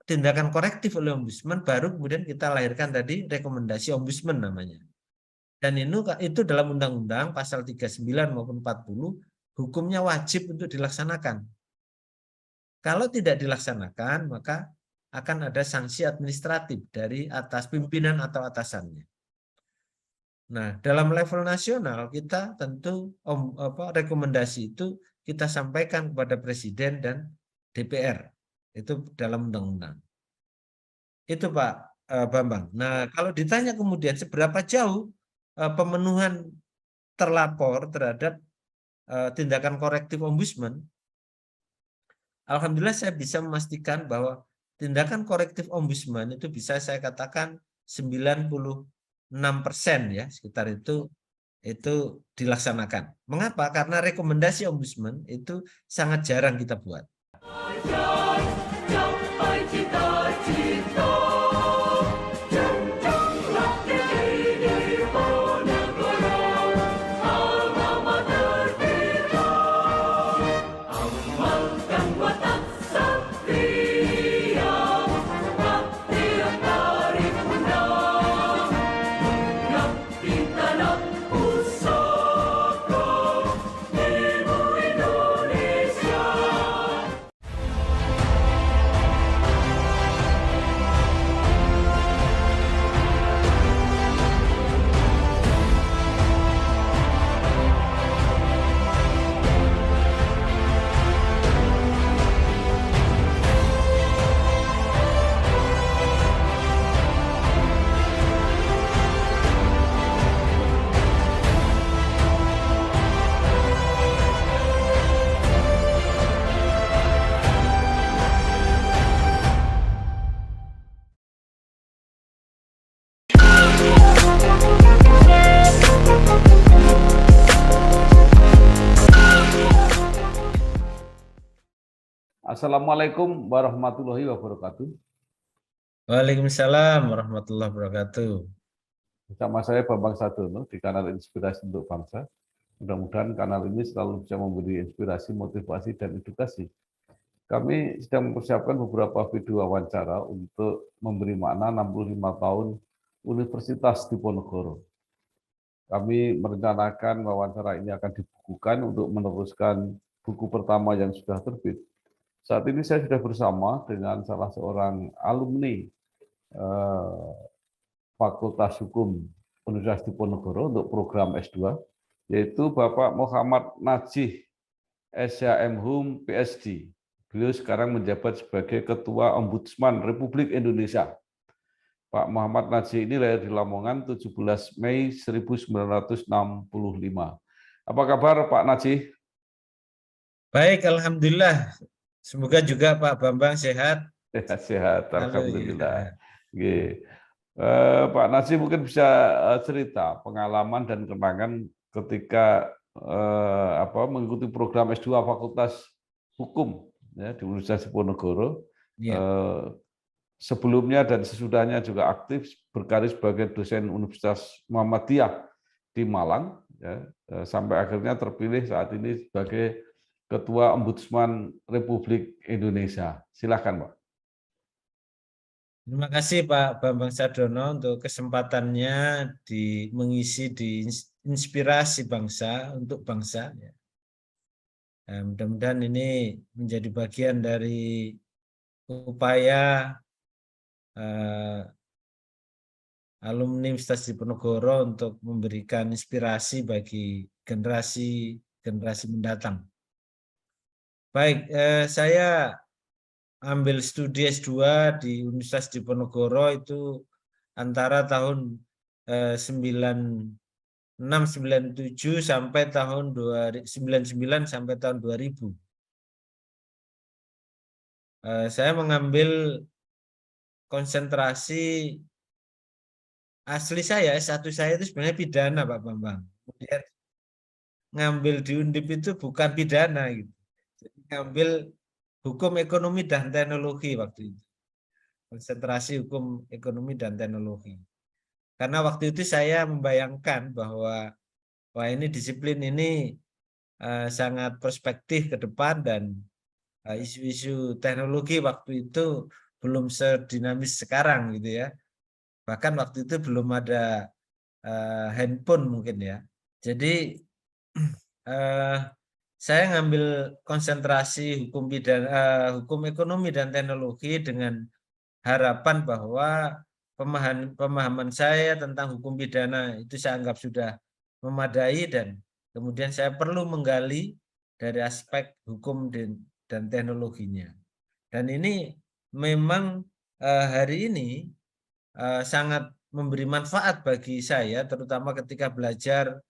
tindakan korektif oleh ombudsman, baru kemudian kita lahirkan tadi rekomendasi ombudsman namanya. Dan itu dalam undang-undang pasal 39 maupun 40 hukumnya wajib untuk dilaksanakan. Kalau tidak dilaksanakan, maka akan ada sanksi administratif dari atas pimpinan atau atasannya. Nah, dalam level nasional kita tentu rekomendasi itu kita sampaikan kepada Presiden dan DPR. Itu dalam undang-undang. Itu Pak Bambang. Nah, kalau ditanya kemudian seberapa jauh pemenuhan terlapor terhadap tindakan korektif ombudsman, alhamdulillah saya bisa memastikan bahwa tindakan korektif ombudsman itu bisa saya katakan 96% ya, sekitar itu dilaksanakan. Mengapa? Karena rekomendasi ombudsman itu sangat jarang kita buat. Assalamualaikum warahmatullahi wabarakatuh. Waalaikumsalam warahmatullahi wabarakatuh. Bersama saya Bambang Sadono di kanal Inspirasi untuk Bangsa. Mudah-mudahan kanal ini selalu bisa memberi inspirasi, motivasi, dan edukasi. Kami sedang mempersiapkan beberapa video wawancara untuk memberi makna 65 tahun Universitas Diponegoro. Kami merencanakan wawancara ini akan dibukukan untuk meneruskan buku pertama yang sudah terbit. Saat ini saya sudah bersama dengan salah seorang alumni Fakultas Hukum Universitas Diponegoro untuk program S2, yaitu Bapak Muhammad Najih, SHM PSD. Beliau sekarang menjabat sebagai Ketua Ombudsman Republik Indonesia. Pak Muhammad Najih ini lahir di Lamongan 17 Mei 1965. Apa kabar Pak Najih? Baik, alhamdulillah. Semoga juga Pak Bambang sehat. Sehat, alhamdulillah. Ya. Pak Najih mungkin bisa cerita pengalaman dan kenangan ketika mengikuti program S2 Fakultas Hukum ya, di Universitas Diponegoro. Ya. Sebelumnya dan sesudahnya juga aktif berkarir sebagai dosen Universitas Muhammadiyah di Malang, ya, sampai akhirnya terpilih saat ini sebagai Ketua Ombudsman Republik Indonesia. Silakan, Pak. Terima kasih Pak Bambang Sadono untuk kesempatannya mengisi di Inspirasi Bangsa untuk Bangsa. Mudah-mudahan ini menjadi bagian dari upaya alumni Universitas Diponegoro untuk memberikan inspirasi bagi generasi mendatang. Baik, saya ambil studi S2 di Universitas Diponegoro itu antara tahun 96-97 sampai tahun 99 sampai tahun 2000. Saya mengambil konsentrasi asli saya, S1 saya itu sebenarnya pidana Pak Bambang. Kemudian ngambil di Undip itu bukan pidana gitu. Jadi ngambil hukum ekonomi dan teknologi waktu itu. Konsentrasi hukum ekonomi dan teknologi. Karena waktu itu saya membayangkan bahwa wah ini disiplin ini sangat prospektif ke depan dan isu-isu teknologi waktu itu belum sedinamis sekarang gitu ya. Bahkan waktu itu belum ada handphone mungkin ya. Jadi saya ngambil konsentrasi hukum ekonomi dan teknologi dengan harapan bahwa pemahaman saya tentang hukum pidana itu saya anggap sudah memadai, dan kemudian saya perlu menggali dari aspek hukum dan teknologinya. Dan ini memang hari ini sangat memberi manfaat bagi saya, terutama ketika belajar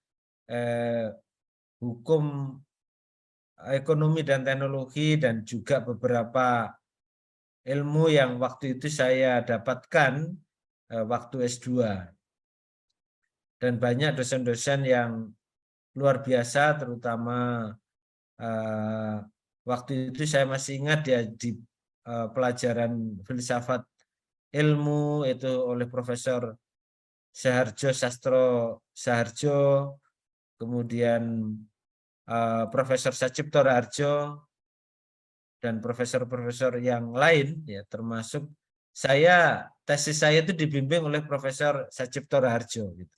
hukum ekonomi dan teknologi dan juga beberapa ilmu yang waktu itu saya dapatkan waktu S2. Dan banyak dosen-dosen yang luar biasa, terutama waktu itu saya masih ingat ya di pelajaran filsafat ilmu itu oleh Profesor Saharjo Sastro Saharjo, kemudian Profesor Sacipto Raharjo, dan profesor-profesor yang lain ya, termasuk tesis saya itu dibimbing oleh Profesor Sacipto Raharjo gitu.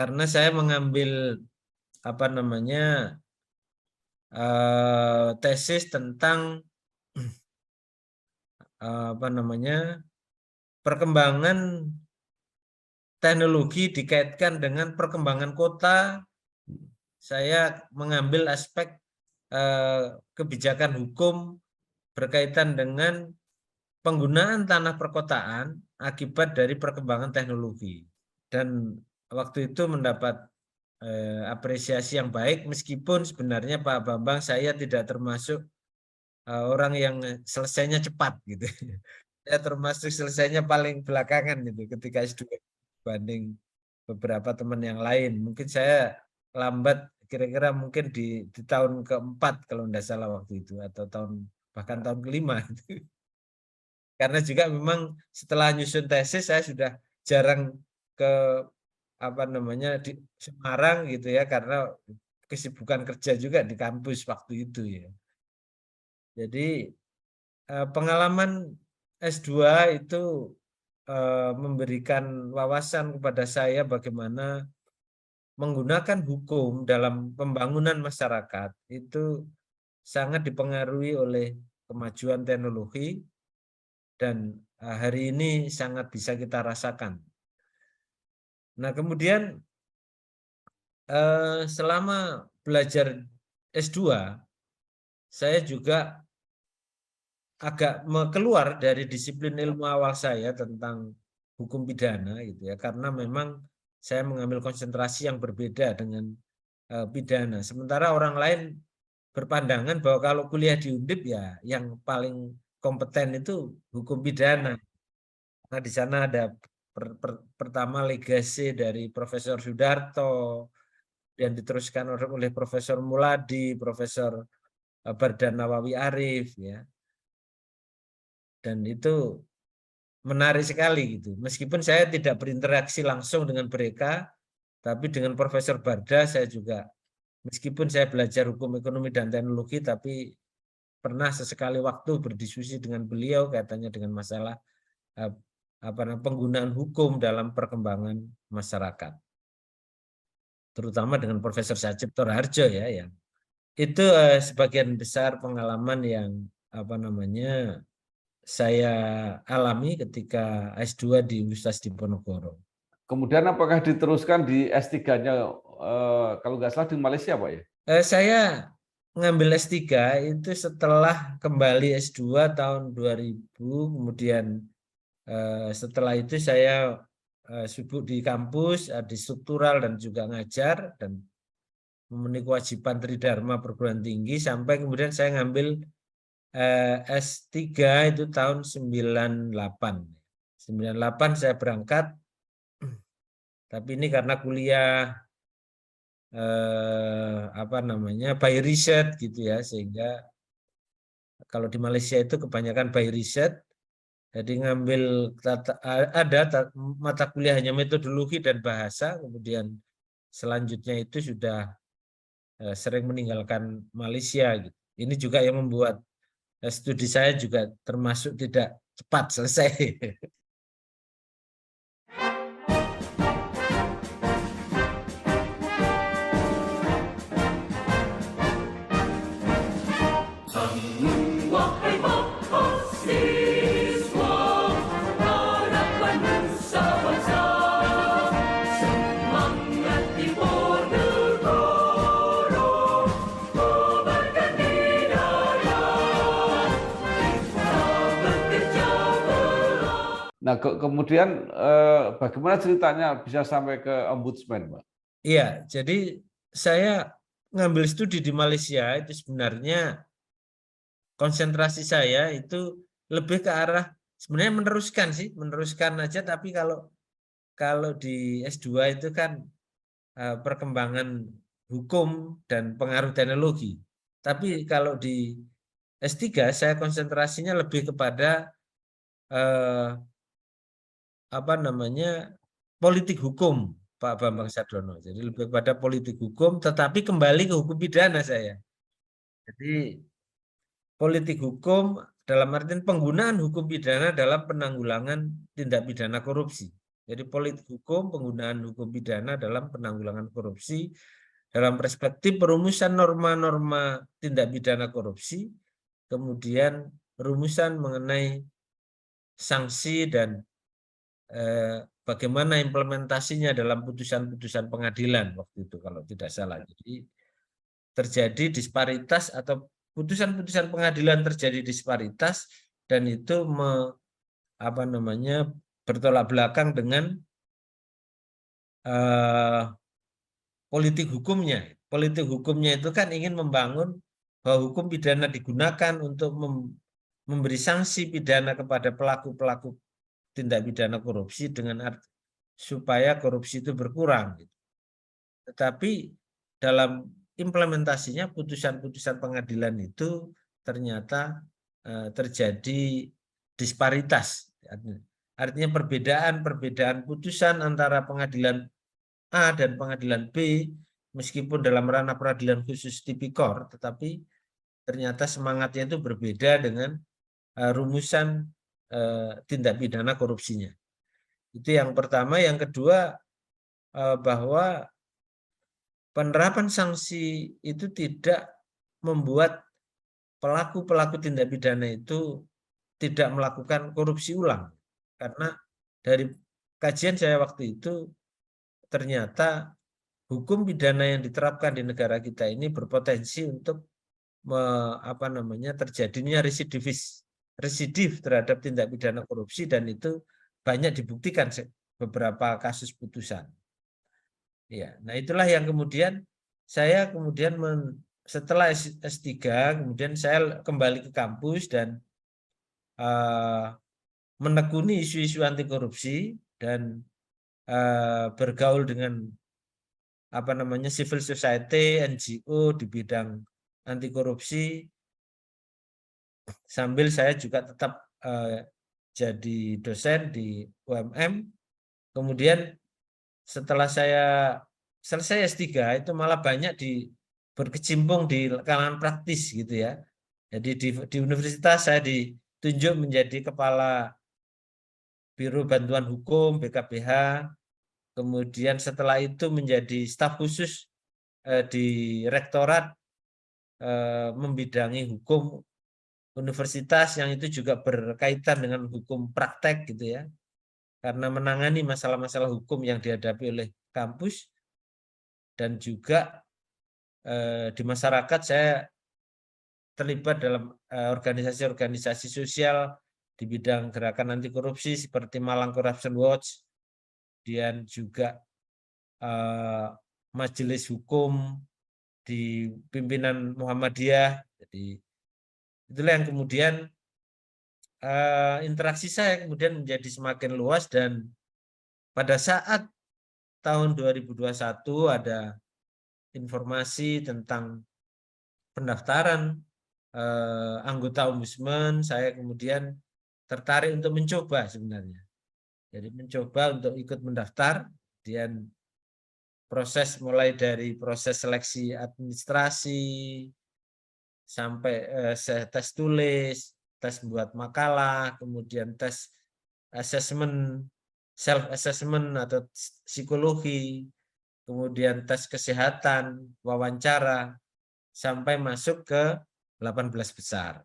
Karena saya mengambil tesis tentang perkembangan teknologi dikaitkan dengan perkembangan kota. Saya mengambil aspek kebijakan hukum berkaitan dengan penggunaan tanah perkotaan akibat dari perkembangan teknologi. Dan waktu itu mendapat apresiasi yang baik, meskipun sebenarnya Pak Bambang saya tidak termasuk orang yang selesainya cepat gitu. Saya termasuk selesainya paling belakangan gitu ketika S2 dibanding beberapa teman yang lain. Mungkin saya lambat kira-kira mungkin di tahun keempat kalau tidak salah waktu itu, atau bahkan tahun kelima. Karena juga memang setelah nyusun tesis saya sudah jarang ke di Semarang gitu ya, karena kesibukan kerja juga di kampus waktu itu ya. Jadi pengalaman S2 itu memberikan wawasan kepada saya bagaimana menggunakan hukum dalam pembangunan masyarakat itu sangat dipengaruhi oleh kemajuan teknologi, dan hari ini sangat bisa kita rasakan. Nah, kemudian selama belajar S2, saya juga agak keluar dari disiplin ilmu awal saya tentang hukum pidana gitu ya, karena memang saya mengambil konsentrasi yang berbeda dengan pidana. Sementara orang lain berpandangan bahwa kalau kuliah di Undip ya yang paling kompeten itu hukum pidana. Nah, di sana ada pertama legasi dari Profesor Sudarto, yang diteruskan oleh Profesor Muladi, Profesor Bardan Nawawi Arif ya. Dan itu menarik sekali gitu. Meskipun saya tidak berinteraksi langsung dengan mereka, tapi dengan Profesor Barda saya juga, meskipun saya belajar hukum ekonomi dan teknologi, tapi pernah sesekali waktu berdiskusi dengan beliau kaitannya dengan masalah penggunaan hukum dalam perkembangan masyarakat. Terutama dengan Profesor Sacipto Raharjo ya, yang itu sebagian besar pengalaman yang saya alami ketika S2 di Universitas Diponegoro. Kemudian apakah diteruskan di S3-nya kalau nggak salah di Malaysia, Pak ya? Saya ngambil S3 itu setelah kembali S2 tahun 2000, kemudian setelah itu saya sibuk di kampus, di struktural dan juga ngajar, dan memenuhi kewajiban Tridharma perguruan tinggi, sampai kemudian saya ngambil S3 itu tahun 98. 98 saya berangkat, tapi ini karena kuliah apa namanya by riset gitu ya, sehingga kalau di Malaysia itu kebanyakan by riset. Jadi ngambil ada mata kuliah hanya metodologi dan bahasa, kemudian selanjutnya itu sudah sering meninggalkan Malaysia gitu. Ini juga yang membuat studi saya juga termasuk tidak cepat selesai. Wahai mahasiswa, harapan nusa bangsa, semangat timur negara, kobarkan hidayah, kita bekerja keras. Nah, kemudian bagaimana ceritanya bisa sampai ke ombudsman, Pak? Iya, jadi saya ngambil studi di Malaysia itu sebenarnya konsentrasi saya itu lebih ke arah sebenarnya meneruskan aja, tapi kalau di S2 itu kan perkembangan hukum dan pengaruh teknologi. Tapi kalau di S3 saya konsentrasinya lebih kepada apa namanya politik hukum, Pak Bambang Sadrono. Jadi lebih kepada politik hukum, tetapi kembali ke hukum pidana saya. Jadi politik hukum dalam artian penggunaan hukum pidana dalam penanggulangan tindak pidana korupsi. Jadi politik hukum, penggunaan hukum pidana dalam penanggulangan korupsi dalam perspektif perumusan norma-norma tindak pidana korupsi, kemudian rumusan mengenai sanksi dan bagaimana implementasinya dalam putusan-putusan pengadilan waktu itu kalau tidak salah. Jadi terjadi disparitas atau putusan-putusan pengadilan terjadi disparitas dan itu apa namanya bertolak belakang dengan politik hukumnya. Politik hukumnya itu kan ingin membangun bahwa hukum pidana digunakan untuk memberi sanksi pidana kepada pelaku-pelaku tindak pidana korupsi dengan supaya korupsi itu berkurang. Tetapi dalam implementasinya putusan-putusan pengadilan itu ternyata terjadi disparitas. Artinya perbedaan putusan antara pengadilan A dan pengadilan B, meskipun dalam ranah peradilan khusus tipikor, tetapi ternyata semangatnya itu berbeda dengan rumusan tindak pidana korupsinya. Itu yang pertama. Yang kedua, bahwa penerapan sanksi itu tidak membuat pelaku-pelaku tindak pidana itu tidak melakukan korupsi ulang. Karena dari kajian saya waktu itu, ternyata hukum pidana yang diterapkan di negara kita ini berpotensi untuk terjadinya residif terhadap tindak pidana korupsi, dan itu banyak dibuktikan beberapa kasus putusan. Ya, nah itulah yang kemudian saya setelah S3 kemudian saya kembali ke kampus dan menekuni isu-isu anti korupsi dan bergaul dengan civil society, NGO di bidang anti korupsi, sambil saya juga tetap jadi dosen di UMM. Kemudian setelah saya selesai S3 itu malah banyak berkecimpung di kalangan praktis gitu ya. Jadi di universitas saya ditunjuk menjadi kepala Biro Bantuan Hukum BKBH. Kemudian setelah itu menjadi staf khusus di rektorat membidangi hukum universitas, yang itu juga berkaitan dengan hukum praktek gitu ya. Karena menangani masalah-masalah hukum yang dihadapi oleh kampus, dan juga di masyarakat saya terlibat dalam organisasi-organisasi sosial di bidang gerakan anti korupsi seperti Malang Corruption Watch, kemudian juga majelis hukum di pimpinan Muhammadiyah. Jadi Itulah yang kemudian interaksi saya kemudian menjadi semakin luas, dan pada saat tahun 2021 ada informasi tentang pendaftaran anggota Ombudsman, saya kemudian tertarik untuk mencoba sebenarnya. Jadi mencoba untuk ikut mendaftar, kemudian proses mulai dari proses seleksi administrasi sampai tes tulis, tes buat makalah, kemudian tes assessment, self assessment atau psikologi, kemudian tes kesehatan, wawancara, sampai masuk ke 18 besar.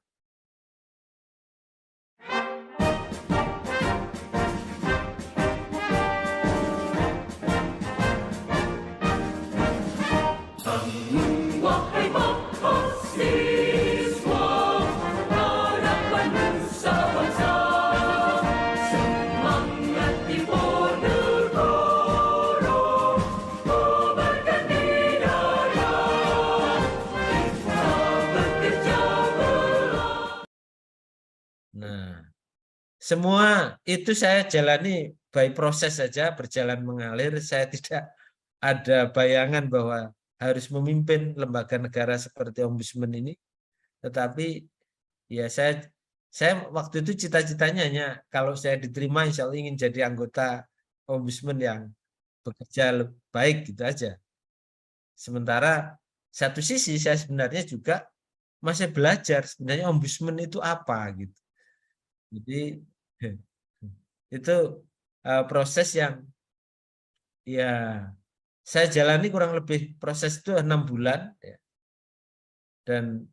Wahai mahasiswa, harapan nusa bangsa, semangat Timur Negara, kobarkan di dada, kita bekerja belah. Nah, semua itu saya jalani by proses saja, berjalan mengalir. Saya tidak ada bayangan bahwa harus memimpin lembaga negara seperti Ombudsman ini. Tetapi ya saya waktu itu cita-citanya hanya kalau saya diterima insya Allah ingin jadi anggota Ombudsman yang bekerja baik gitu aja. Sementara satu sisi saya sebenarnya juga masih belajar sebenarnya Ombudsman itu apa gitu. Jadi itu proses yang ya saya jalani kurang lebih proses itu 6 bulan ya. Dan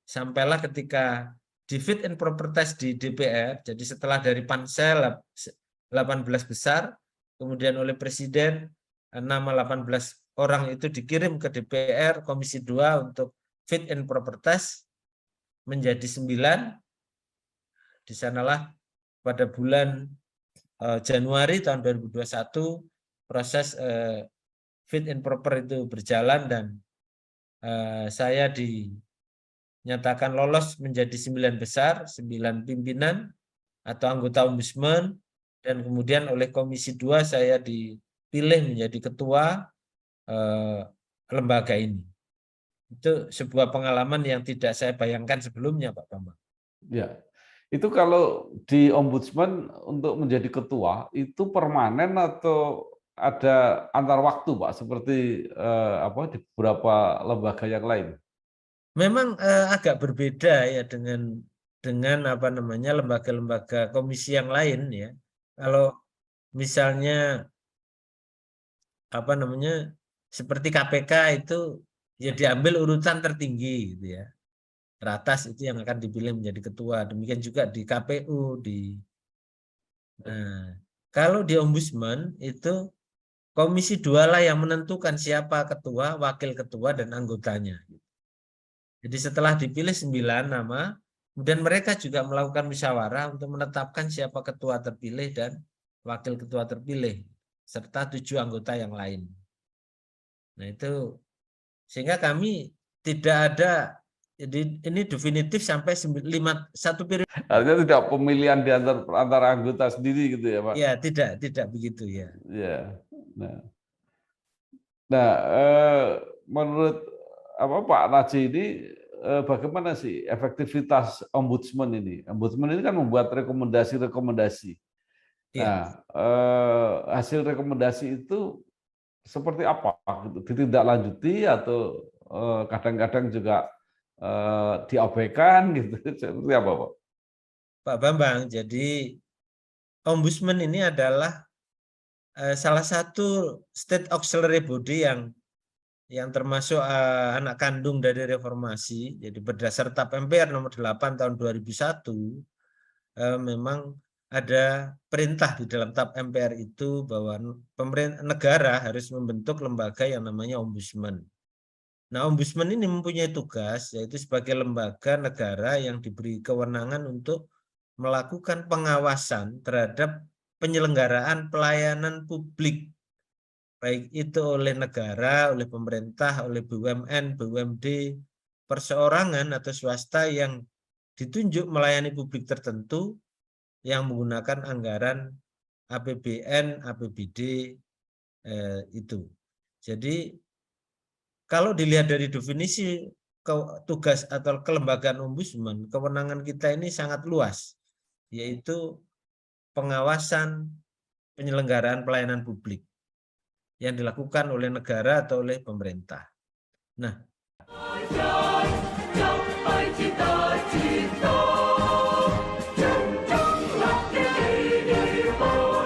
sampailah ketika di fit and proper test di DPR, jadi setelah dari pansel 18 besar, kemudian oleh Presiden nama 18 orang itu dikirim ke DPR Komisi 2 untuk fit and proper test menjadi 9. Di sanalah pada bulan Januari tahun 2021 proses fit and proper itu berjalan, dan saya dinyatakan lolos menjadi 9 besar, 9 pimpinan atau anggota Ombudsman, dan kemudian oleh Komisi 2 saya dipilih menjadi ketua lembaga ini. Itu sebuah pengalaman yang tidak saya bayangkan sebelumnya, Pak Bambang. Ya, itu kalau di Ombudsman untuk menjadi ketua itu permanen atau ada antar waktu, Pak, seperti di beberapa lembaga yang lain? Memang agak berbeda ya dengan apa namanya lembaga-lembaga komisi yang lain ya. Kalau misalnya apa namanya seperti KPK itu ya diambil urutan tertinggi gitu ya. Teratas itu yang akan dipilih menjadi ketua. Demikian juga di KPU Nah, kalau di Ombudsman itu Komisi 2 lah yang menentukan siapa ketua, wakil ketua, dan anggotanya. Jadi setelah dipilih 9 nama, kemudian mereka juga melakukan musyawarah untuk menetapkan siapa ketua terpilih dan wakil ketua terpilih, serta 7 anggota yang lain. Nah itu, sehingga kami tidak ada, jadi ini definitif sampai 1 periode. Artinya tidak pemilihan di antara anggota sendiri gitu ya, Pak? Ya, tidak begitu ya. Ya. Nah, menurut Pak Naji ini bagaimana sih efektivitas Ombudsman ini? Ombudsman ini kan membuat rekomendasi-rekomendasi. Ya. Nah, hasil rekomendasi itu seperti apa? Ditindaklanjuti atau kadang-kadang juga diabaikan gitu? Seperti apa, Pak? Pak Bambang, jadi Ombudsman ini adalah salah satu state auxiliary body yang termasuk anak kandung dari reformasi. Jadi berdasar TAP MPR nomor 8 tahun 2001 memang ada perintah di dalam TAP MPR itu bahwa pemerintah negara harus membentuk lembaga yang namanya Ombudsman. Nah, Ombudsman ini mempunyai tugas yaitu sebagai lembaga negara yang diberi kewenangan untuk melakukan pengawasan terhadap penyelenggaraan pelayanan publik, baik itu oleh negara, oleh pemerintah, oleh BUMN, BUMD, perseorangan atau swasta yang ditunjuk melayani publik tertentu yang menggunakan anggaran APBN, APBD itu. Jadi kalau dilihat dari definisi tugas atau kelembagaan ombudsman, kewenangan kita ini sangat luas, yaitu pengawasan penyelenggaraan pelayanan publik yang dilakukan oleh negara atau oleh pemerintah. Nah, Capai cita-cita, jenjanglah tinggi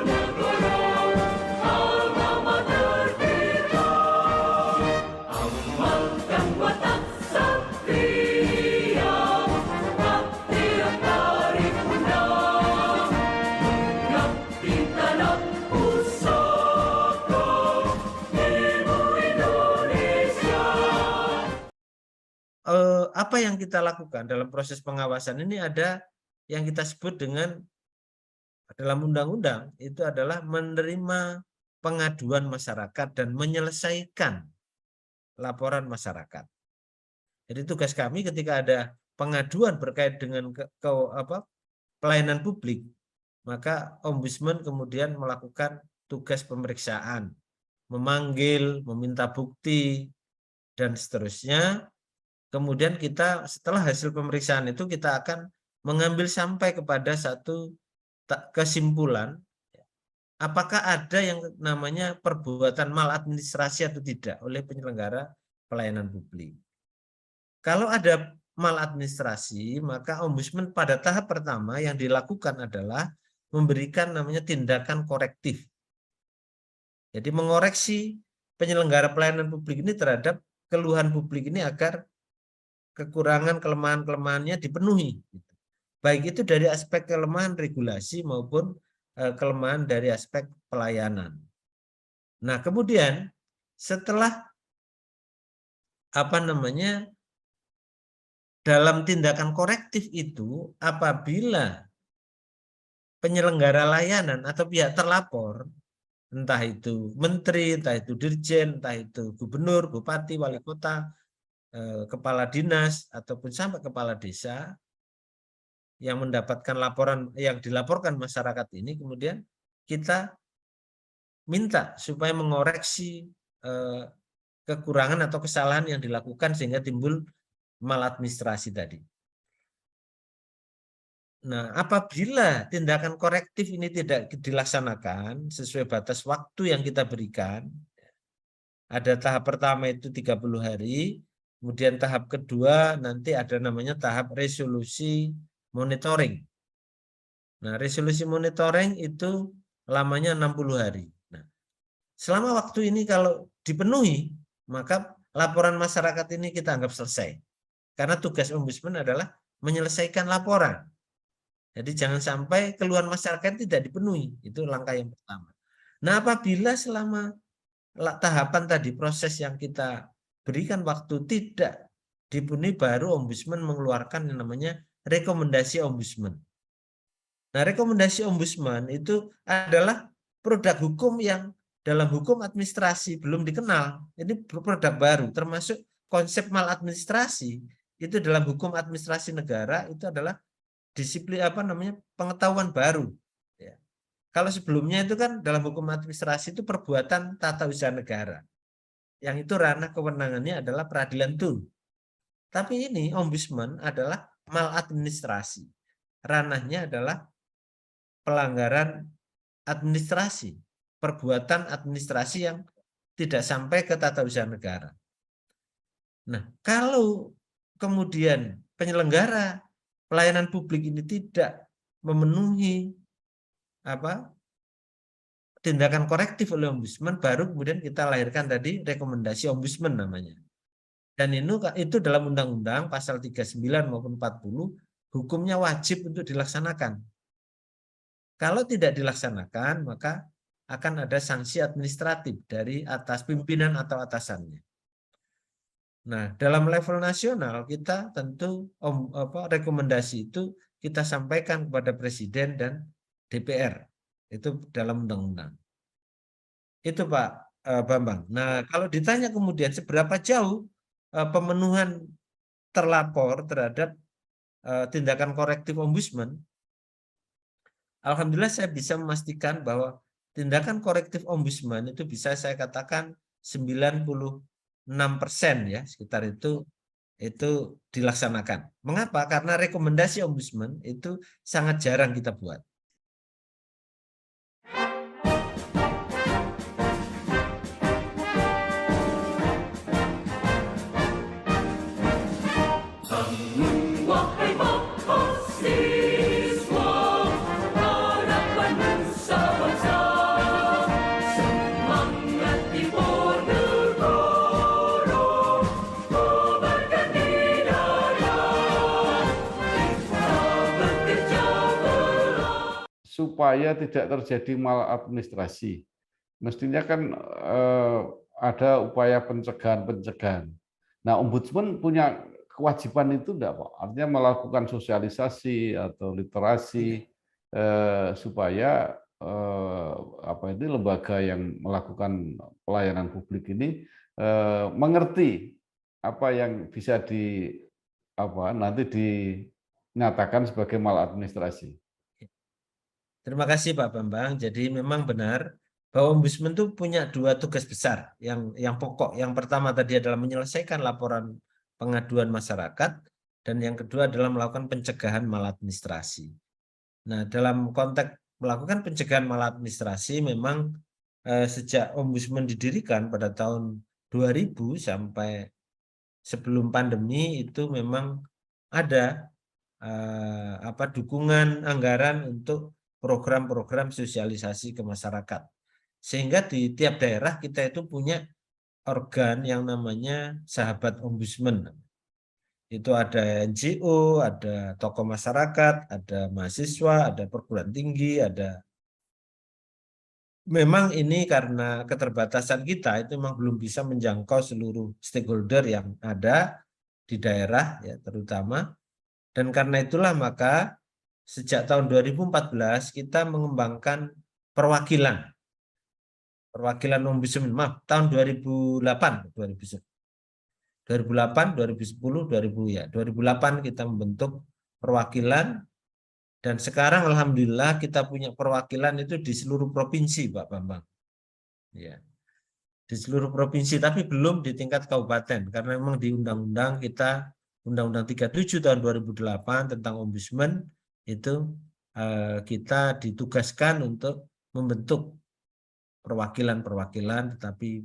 negara, alma mater kita. Amalkan watak satria, bakti yang tarik undang, mengabdi tanah pusaka, ibu Indonesia. apa yang kita lakukan dalam proses pengawasan ini ada yang kita sebut dengan dalam undang-undang itu adalah menerima pengaduan masyarakat dan menyelesaikan laporan masyarakat. Jadi tugas kami ketika ada pengaduan berkait dengan pelayanan publik, maka ombudsman kemudian melakukan tugas pemeriksaan, memanggil, meminta bukti, dan seterusnya. Kemudian kita setelah hasil pemeriksaan itu kita akan mengambil sampai kepada satu kesimpulan apakah ada yang namanya perbuatan maladministrasi atau tidak oleh penyelenggara pelayanan publik. Kalau ada maladministrasi, maka ombudsman pada tahap pertama yang dilakukan adalah memberikan namanya tindakan korektif. Jadi mengoreksi penyelenggara pelayanan publik ini terhadap keluhan publik ini agar kekurangan kelemahan-kelemahannya dipenuhi. Baik itu dari aspek kelemahan regulasi maupun kelemahan dari aspek pelayanan. Nah, kemudian setelah dalam tindakan korektif itu apabila penyelenggara layanan atau pihak terlapor, entah itu menteri, entah itu dirjen, entah itu gubernur, bupati, wali kota, kepala dinas ataupun sampai kepala desa yang mendapatkan laporan yang dilaporkan masyarakat ini, kemudian kita minta supaya mengoreksi kekurangan atau kesalahan yang dilakukan sehingga timbul maladministrasi tadi. Nah, apabila tindakan korektif ini tidak dilaksanakan sesuai batas waktu yang kita berikan, ada tahap pertama itu 30 hari, kemudian tahap kedua nanti ada namanya tahap resolusi monitoring. Nah, resolusi monitoring itu lamanya 60 hari. Nah, selama waktu ini kalau dipenuhi, maka laporan masyarakat ini kita anggap selesai. Karena tugas ombudsman adalah menyelesaikan laporan. Jadi jangan sampai keluhan masyarakat tidak dipenuhi. Itu langkah yang pertama. Nah, apabila selama tahapan tadi proses yang kita berikan waktu tidak dipenuhi, baru ombudsman mengeluarkan yang namanya rekomendasi ombudsman. Nah, rekomendasi ombudsman itu adalah produk hukum yang dalam hukum administrasi belum dikenal. Ini produk baru, termasuk konsep maladministrasi itu dalam hukum administrasi negara itu adalah disiplin pengetahuan baru. Ya. Kalau sebelumnya itu kan dalam hukum administrasi itu perbuatan tata usaha negara. Yang itu ranah kewenangannya adalah peradilan tun. Tapi ini ombudsman adalah maladministrasi. Ranahnya adalah pelanggaran administrasi, perbuatan administrasi yang tidak sampai ke tata usaha negara. Nah, kalau kemudian penyelenggara pelayanan publik ini tidak memenuhi tindakan korektif oleh ombudsman, baru kemudian kita lahirkan tadi rekomendasi ombudsman namanya. Dan itu dalam undang-undang pasal 39 maupun 40 hukumnya wajib untuk dilaksanakan. Kalau tidak dilaksanakan, maka akan ada sanksi administratif dari atas pimpinan atau atasannya. Nah, dalam level nasional kita tentu rekomendasi itu kita sampaikan kepada Presiden dan DPR. Itu dalam undang-undang. Itu Pak Bambang. Nah, kalau ditanya kemudian seberapa jauh pemenuhan terlapor terhadap tindakan korektif ombudsman, alhamdulillah saya bisa memastikan bahwa tindakan korektif ombudsman itu bisa saya katakan 96% ya, sekitar itu dilaksanakan. Mengapa? Karena rekomendasi ombudsman itu sangat jarang kita buat. Wahai mahasiswa, harapan nusa bangsa, semangat timur negara, kobarkan di dada, kita bekerja berat. Supaya tidak terjadi maladministrasi, mestinya kan ada upaya pencegahan. Nah, ombudsman punya kewajiban itu enggak, Pak? Artinya melakukan sosialisasi atau literasi supaya ini lembaga yang melakukan pelayanan publik ini mengerti apa yang bisa nanti dinyatakan sebagai maladministrasi. Terima kasih Pak Bambang. Jadi memang benar bahwa ombudsman itu punya dua tugas besar yang pokok. Yang pertama tadi adalah menyelesaikan laporan pengaduan masyarakat, dan yang kedua adalah melakukan pencegahan maladministrasi. Nah, dalam konteks melakukan pencegahan maladministrasi memang sejak ombudsman didirikan pada tahun 2000 sampai sebelum pandemi itu memang ada dukungan anggaran untuk program-program sosialisasi ke masyarakat. Sehingga di tiap daerah kita itu punya organ yang namanya Sahabat Ombudsman. Itu ada NGO, ada tokoh masyarakat, ada mahasiswa, ada perguruan tinggi, ada. Memang ini karena keterbatasan kita itu memang belum bisa menjangkau seluruh stakeholder yang ada di daerah ya terutama. Dan karena itulah maka sejak tahun 2014 kita mengembangkan perwakilan ombudsman, tahun 2008, 2010, 2008 kita membentuk perwakilan, dan sekarang alhamdulillah kita punya perwakilan itu di seluruh provinsi, Pak Bambang. Ya. Di seluruh provinsi, tapi belum di tingkat kabupaten karena memang di undang-undang kita, Undang-Undang 37 tahun 2008 tentang ombudsman itu kita ditugaskan untuk membentuk perwakilan, tetapi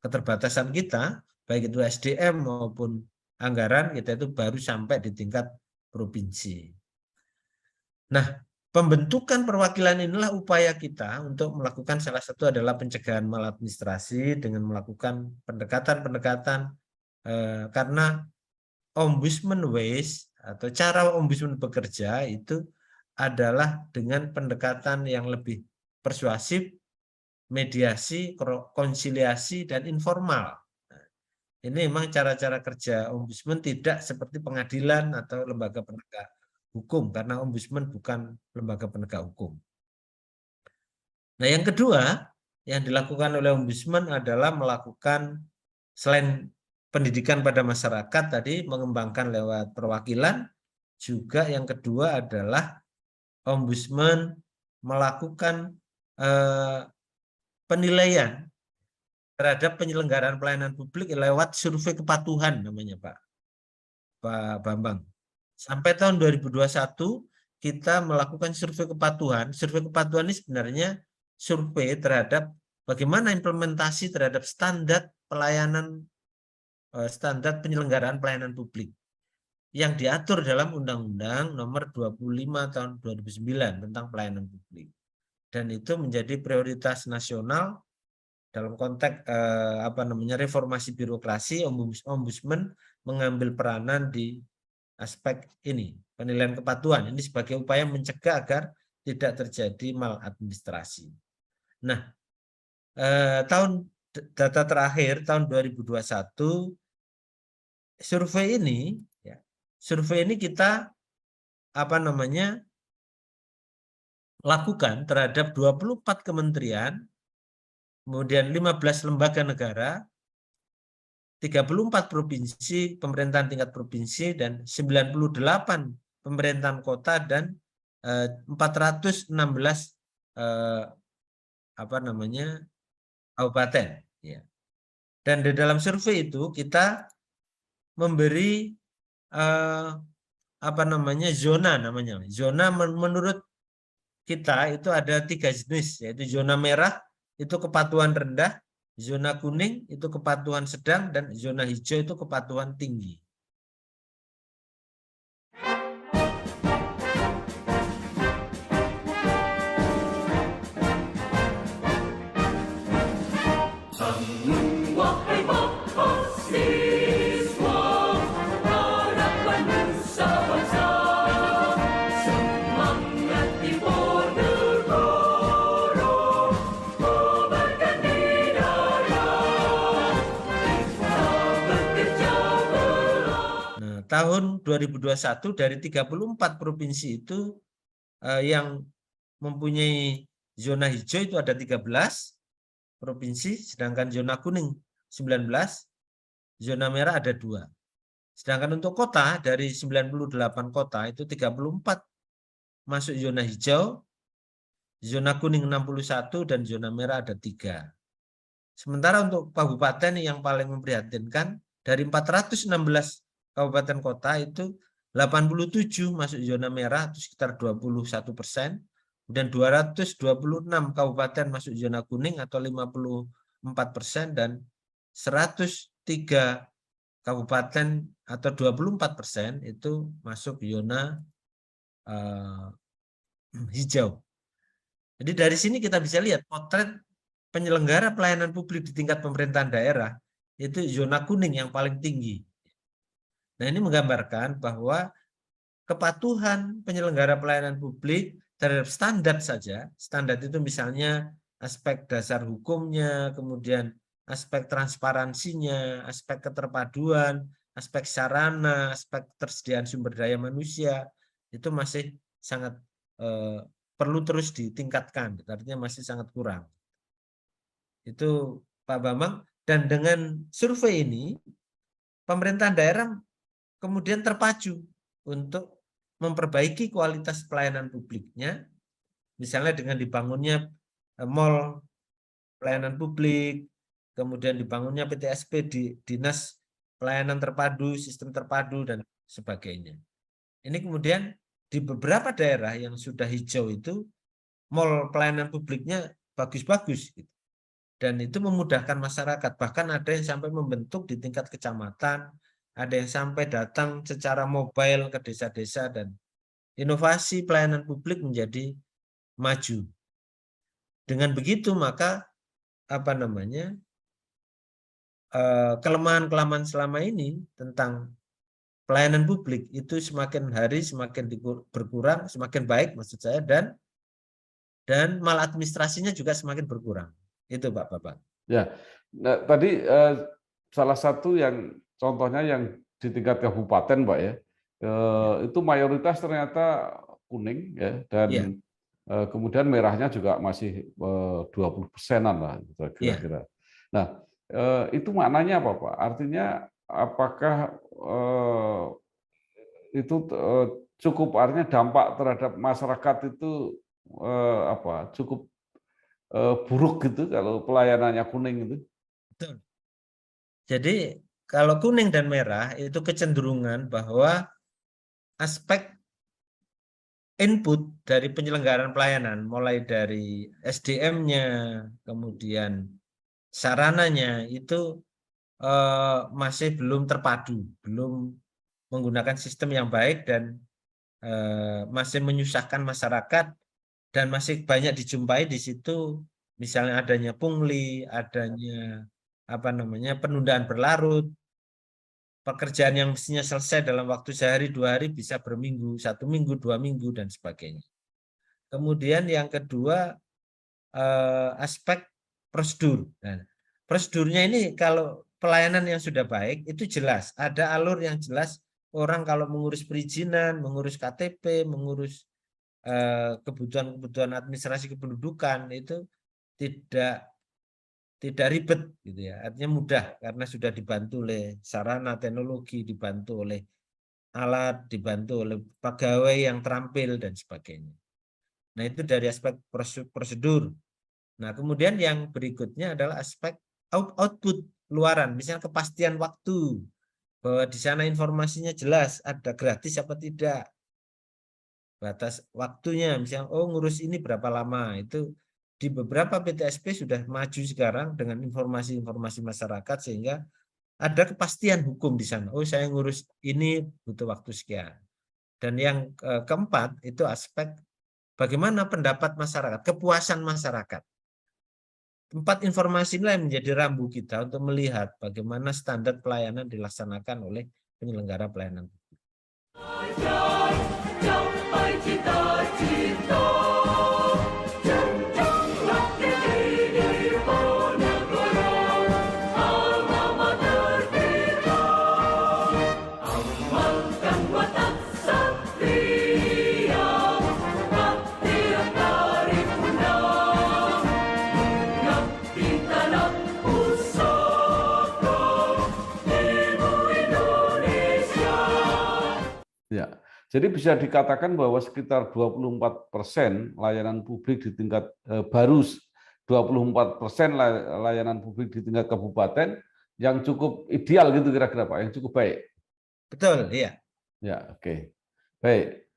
keterbatasan kita baik itu SDM maupun anggaran kita itu baru sampai di tingkat provinsi. Nah, pembentukan perwakilan inilah upaya kita untuk melakukan, salah satu adalah pencegahan maladministrasi dengan melakukan pendekatan-pendekatan karena ombudsman ways atau cara ombudsman bekerja itu adalah dengan pendekatan yang lebih persuasif, mediasi, konsiliasi, dan informal. Ini memang cara-cara kerja ombudsman tidak seperti pengadilan atau lembaga penegak hukum, karena ombudsman bukan lembaga penegak hukum. Nah, yang kedua yang dilakukan oleh ombudsman adalah melakukan, selain pendidikan pada masyarakat tadi, mengembangkan lewat perwakilan, juga yang kedua adalah ombudsman melakukan penilaian terhadap penyelenggaraan pelayanan publik lewat survei kepatuhan namanya Pak Bambang. Sampai tahun 2021 kita melakukan survei kepatuhan. Survei kepatuhan ini sebenarnya survei terhadap bagaimana implementasi terhadap standar pelayanan, standar penyelenggaraan pelayanan publik yang diatur dalam Undang-Undang Nomor 25 Tahun 2009 tentang pelayanan publik. Dan itu menjadi prioritas nasional dalam konteks reformasi birokrasi. Ombudsman mengambil peranan di aspek ini, penilaian kepatuhan ini sebagai upaya mencegah agar tidak terjadi maladministrasi. Nah, data terakhir tahun 2021 survei ini kita lakukan terhadap 24 kementerian, kemudian 15 lembaga negara, 34 provinsi, pemerintahan tingkat provinsi, dan 98 pemerintahan kota dan 416 kabupaten. Ya. Dan di dalam survei itu kita memberi zona namanya. Zona menurut kita itu ada 3 jenis, yaitu zona merah itu kepatuhan rendah, zona kuning itu kepatuhan sedang, dan zona hijau itu kepatuhan tinggi. Wahai mahasiswa, harapan nusa bangsa, semangat timur negara, kobarkan di darat, kita bekerja belah. Nah, tahun 2021 dari 34 provinsi itu yang mempunyai zona hijau itu ada 13 provinsi, sedangkan zona kuning 19, zona merah ada 2. Sedangkan untuk kota dari 98 kota itu 34 masuk zona hijau, zona kuning 61 dan zona merah ada 3. Sementara untuk kabupaten yang paling memprihatinkan dari 416 kabupaten kota itu 87 masuk zona merah itu sekitar 21%. Dan 226 kabupaten masuk zona kuning atau 54%, dan 103 kabupaten atau 24% itu masuk zona hijau. Jadi dari sini kita bisa lihat potret penyelenggara pelayanan publik di tingkat pemerintahan daerah itu zona kuning yang paling tinggi. Nah, ini menggambarkan bahwa kepatuhan penyelenggara pelayanan publik terhadap standar saja, standar itu misalnya aspek dasar hukumnya, kemudian aspek transparansinya, aspek keterpaduan, aspek sarana, aspek ketersediaan sumber daya manusia, itu masih sangat perlu terus ditingkatkan, artinya masih sangat kurang. Itu Pak Bambang, dan dengan survei ini, pemerintahan daerah kemudian terpacu untuk memperbaiki kualitas pelayanan publiknya, misalnya dengan dibangunnya mall pelayanan publik, kemudian dibangunnya PTSP di Dinas Pelayanan Terpadu, Sistem Terpadu, dan sebagainya. Ini kemudian di beberapa daerah yang sudah hijau itu, mall pelayanan publiknya bagus-bagus, gitu. Dan itu memudahkan masyarakat, bahkan ada yang sampai membentuk di tingkat kecamatan, ada yang sampai datang secara mobile ke desa-desa, dan inovasi pelayanan publik menjadi maju. Dengan begitu maka kelemahan-kelemahan selama ini tentang pelayanan publik itu semakin hari semakin berkurang, semakin baik maksud saya, dan maladministrasinya juga semakin berkurang. Itu Pak Bapak. Ya, nah, tadi salah satu yang contohnya yang di tingkat kabupaten, Pak ya, itu mayoritas ternyata kuning ya, dan Ya. Kemudian merahnya juga masih 20%-an lah kira-kira. Nah, itu maknanya apa, Pak? Artinya apakah itu cukup, artinya dampak terhadap masyarakat itu cukup buruk gitu kalau pelayanannya kuning itu? Betul. Jadi kalau kuning dan merah itu kecenderungan bahwa aspek input dari penyelenggaraan pelayanan, mulai dari SDM-nya, kemudian sarananya itu masih belum terpadu, belum menggunakan sistem yang baik, dan masih menyusahkan masyarakat, dan masih banyak dijumpai di situ, misalnya adanya pungli, adanya penundaan berlarut, pekerjaan yang mestinya selesai dalam waktu sehari 2 hari bisa berminggu, 1 minggu, 2 minggu, dan sebagainya. Kemudian yang kedua aspek prosedur. Nah, prosedurnya ini kalau pelayanan yang sudah baik itu jelas, ada alur yang jelas. Orang kalau mengurus perizinan, mengurus KTP, mengurus kebutuhan administrasi kependudukan itu tidak ribet gitu ya, artinya mudah karena sudah dibantu oleh sarana teknologi, dibantu oleh alat, dibantu oleh pegawai yang terampil dan sebagainya. Nah, itu dari aspek prosedur. Nah, kemudian yang berikutnya adalah aspek output, luaran, misalnya kepastian waktu, bahwa di sana informasinya jelas, ada gratis apa tidak, batas waktunya, misalnya oh ngurus ini berapa lama. Itu di beberapa PTSP sudah maju sekarang dengan informasi-informasi masyarakat, sehingga ada kepastian hukum di sana. Oh, saya ngurus ini butuh waktu sekian. Dan yang keempat itu aspek bagaimana pendapat masyarakat, kepuasan masyarakat. Empat informasi inilah yang menjadi rambu kita untuk melihat bagaimana standar pelayanan dilaksanakan oleh penyelenggara pelayanan. Capai cita-cita, jenjanglah tinggi negara, alma mater kita, amalkan watak satria, bakti yang paripurna, mengabdi tanah pusaka, ibu Indonesia. Ya, jadi bisa dikatakan bahwa sekitar 24% layanan publik di tingkat baru 24% layanan publik di tingkat kabupaten yang cukup ideal gitu kira-kira Pak, yang cukup baik. Betul, iya. Ya, oke. Baik.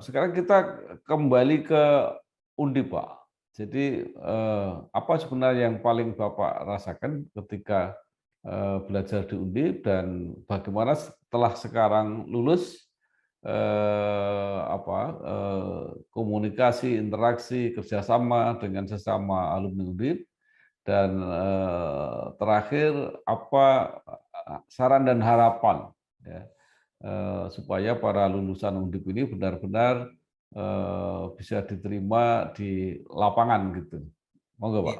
Sekarang kita kembali ke Undip, Pak. Jadi apa sebenarnya yang paling Bapak rasakan ketika belajar di Undip, dan bagaimana setelah sekarang lulus komunikasi, interaksi, kerjasama dengan sesama alumni Undip, dan terakhir apa saran dan harapan ya, supaya para lulusan Undip ini benar-benar bisa diterima di lapangan gitu. Monggo Pak.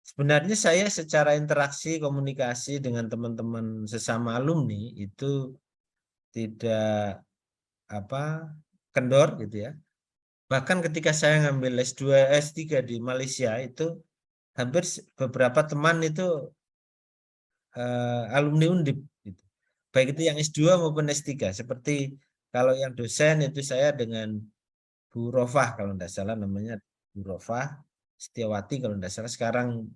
Sebenarnya saya secara interaksi komunikasi dengan teman-teman sesama alumni itu tidak kendor gitu ya. Bahkan ketika saya ngambil S2, S3 di Malaysia itu hampir beberapa teman itu alumni Undip gitu. Baik itu yang S2 maupun S3. Seperti kalau yang dosen itu saya dengan Bu Rofah kalau tidak salah namanya, Bu Rofah Setiawati kalau tidak salah, sekarang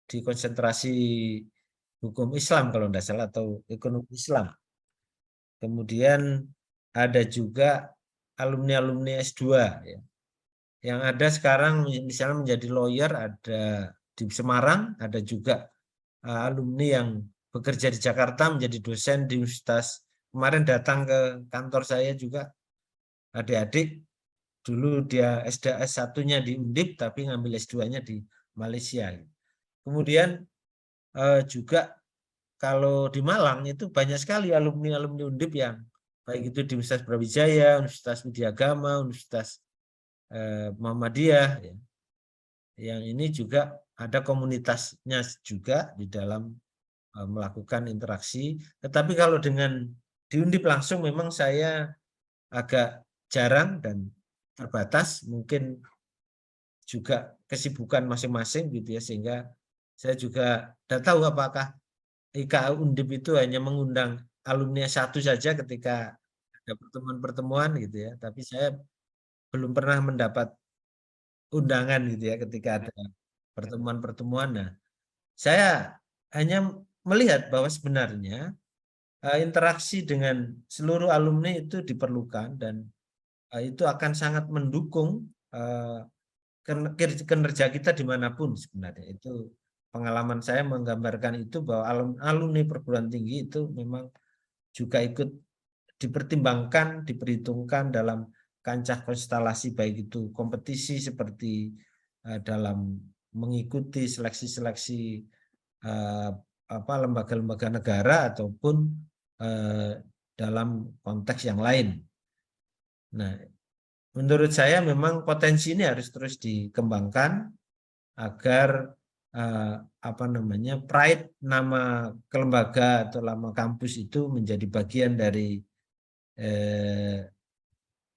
di konsentrasi hukum Islam kalau tidak salah, atau ekonomi Islam. Kemudian ada juga alumni-alumni S2 ya. Yang ada sekarang misalnya menjadi lawyer, ada di Semarang, ada juga alumni yang bekerja di Jakarta menjadi dosen di universitas. Kemarin datang ke kantor saya juga adik-adik, dulu dia S1-nya di Undip tapi ngambil S2-nya di Malaysia. Kemudian juga kalau di Malang itu banyak sekali alumni-alumni Undip yang baik itu di Universitas Brawijaya, Universitas Widyagama, Universitas Muhammadiyah ya. Yang ini juga ada komunitasnya juga di dalam melakukan interaksi. Tetapi kalau dengan di Undip langsung memang saya agak jarang dan terbatas, mungkin juga kesibukan masing-masing gitu ya, sehingga saya juga tidak tahu apakah IKA Undip itu hanya mengundang alumni satu saja ketika ada pertemuan-pertemuan gitu ya, tapi saya belum pernah mendapat undangan gitu ya ketika ada pertemuan-pertemuan. Nah, saya hanya melihat bahwa sebenarnya interaksi dengan seluruh alumni itu diperlukan, dan itu akan sangat mendukung kinerja kita dimanapun sebenarnya. Itu pengalaman saya menggambarkan itu, bahwa alumni perguruan tinggi itu memang juga ikut dipertimbangkan, diperhitungkan dalam kancah konstelasi, baik itu kompetisi seperti dalam mengikuti seleksi-seleksi lembaga-lembaga negara ataupun dalam konteks yang lain. Nah, menurut saya memang potensi ini harus terus dikembangkan agar pride nama kelembaga atau nama kampus itu menjadi bagian dari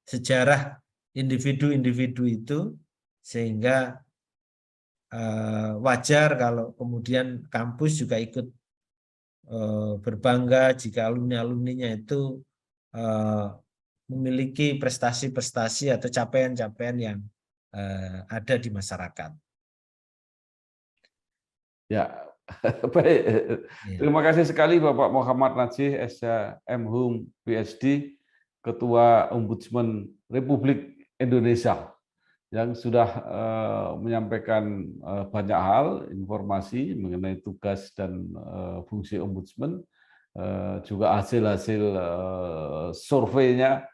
sejarah individu-individu itu, sehingga wajar kalau kemudian kampus juga ikut berbangga jika alumni-alumninya itu memiliki prestasi-prestasi atau capaian-capaian yang ada di masyarakat. Ya, baik. Ya. Terima kasih sekali Bapak Muhammad Najih, SHM PhD, Ketua Ombudsman Republik Indonesia, yang sudah menyampaikan banyak hal, informasi mengenai tugas dan fungsi ombudsman, juga hasil-hasil surveinya,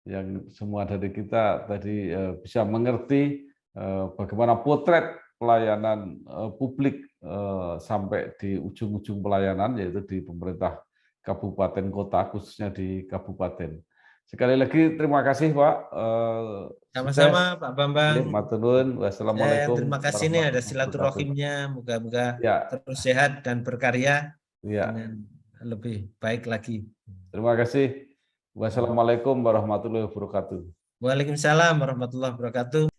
yang semua dari kita tadi bisa mengerti bagaimana potret pelayanan publik sampai di ujung-ujung pelayanan, yaitu di pemerintah kabupaten kota, khususnya di kabupaten. Sekali lagi terima kasih Pak. Sama-sama Pak Bambang. Matur nuwun. Wassalamualaikum Terima kasih nih ada warahmatullahi wabarakatuh. silaturahimnya, moga-moga Ya, terus sehat dan berkarya ya. dengan lebih baik lagi. Terima kasih. Wassalamualaikum warahmatullahi wabarakatuh. Waalaikumsalam warahmatullahi wabarakatuh.